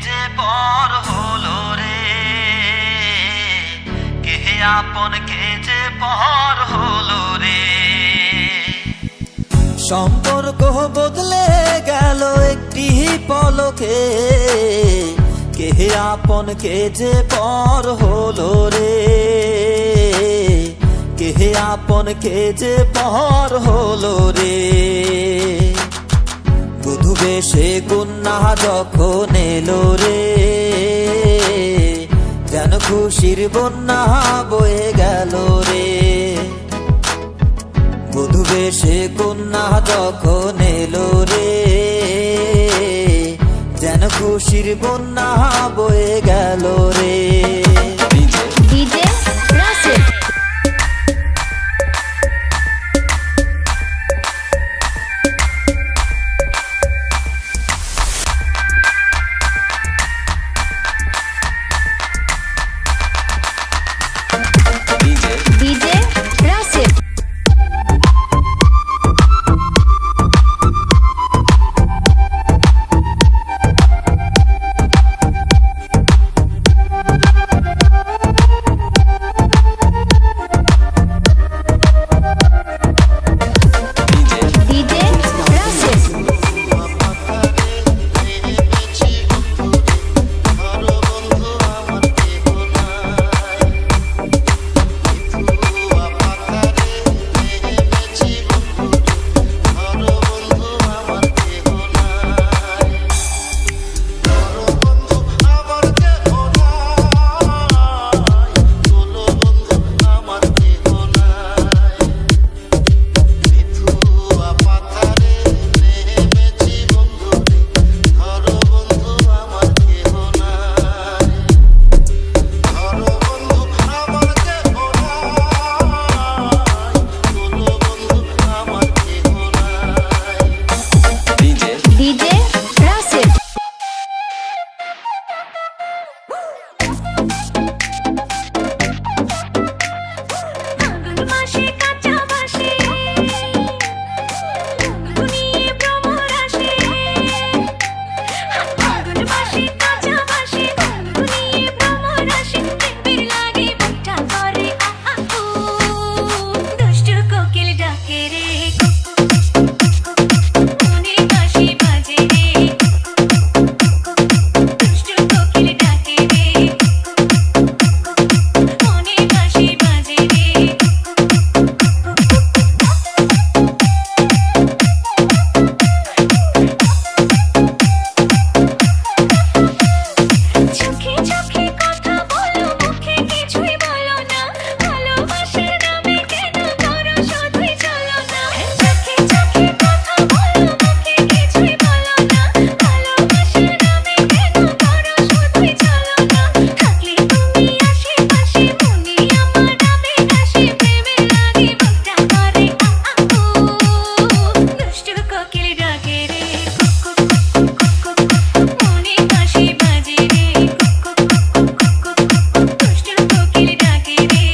যে পর হলো রে, কে আপন কে যে পর হলো রে। সম্পর্ক বদলে গেল একটি পলকে, কে আপন কে যে পর হলো রে, কে আপন কে যে পর হলো রে। বধূ বেশে কন্যা যখন এলো রে, যেন খুশির বন্যা বয়ে গেল রে। বধূ বেশে কন্যা যখন এলো রে, যেন খুশির বন্যা বয়ে গেল রে। DJ Rasel DJ Rasel DJ Rasel DJ Rasel আগুন মাসে কাঁচা বাসে দুনিয়ে ভ্রমর আসে। আগুন মাসে কাঁচা বাসে দুনিয়ে ভ্রমর আসে। প্রেমের লাগে বুকটা করে আ উ, দুষ্টু কোকিল ডাকে রে, মনে বাঁশি বাজে রে, দুষ্টু কোকিল ডাকে রে, মনে বাঁশি বাজে রে। চোখে চোখে কথা বলো, মুখে কিছুই বলো না, ভালোবাসার নামে কেন করো শুধুই চলো না। চোখে চোখে কথা বলো, মুখে কিছুই বলো না, ভালোবাসার নামে কেন করো শুধুই চলো না। থাকলে তুমি আশেপাশে, মনে আমার ডাবে আসে, প্রেমের লাগে বুকটা করে আ উ, দুষ্টু কোকিল ডাকে রে, মনে বাঁশি বাজে রে, দুষ্টু কোকিল ডাকে রে,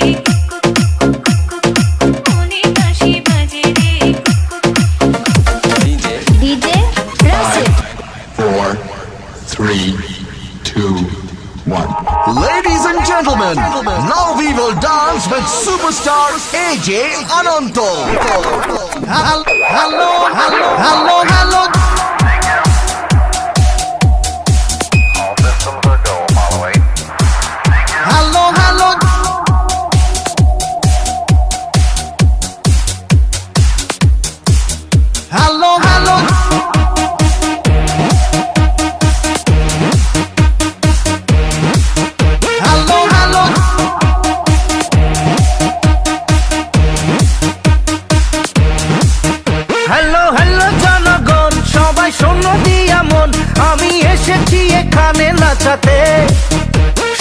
মনে বাঁশি বাজে রে। DJ Rasel 4, 3, 2, 1. Ladies and gentlemen, now we will dance with superstar AJ Ananto. Hello, hello, hello, hello. All systems are go, Holloway. Hello, hello. Hello, hello. Hello, hello. Hello hello জনগণ, সবাই শোনো দিয়া মন, আমি এসেছি এখানে নাচাতে।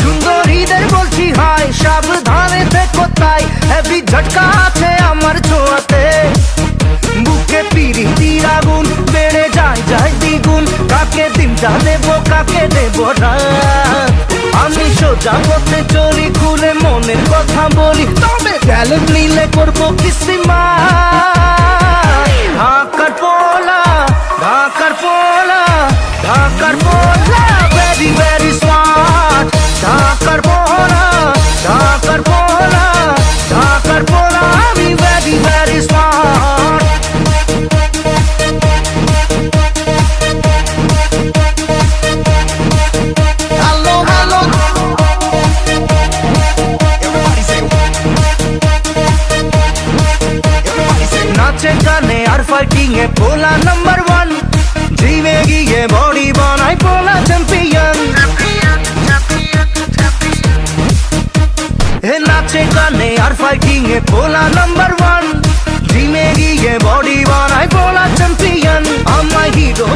সুন্দরীদের বলছি হাই, সাবধানে থেকো তাই, হেভি ঝটকা আছে আমার ছোঁয়াতে। বুকে পিরিতির আগুন বেড়ে যায় যায় দ্বিগুণ, কাকে দিনটা দেবো কাকে দেবো না। আমি সোজা পথে চলি, খুলে মনের কথা বলি, তবে ট্যালেন্ট নিলে করবো কিসিমা। ঢাকার পোলা, ঢাকার পোলা, ঢাকার পোলা, বেরি রানে আর ফাইটিং এ পোলা নাম্বার ওয়ান, জিমে গিয়ে বডি বানায় পোলা চ্যাম্পিয়ন, আমায় হিরো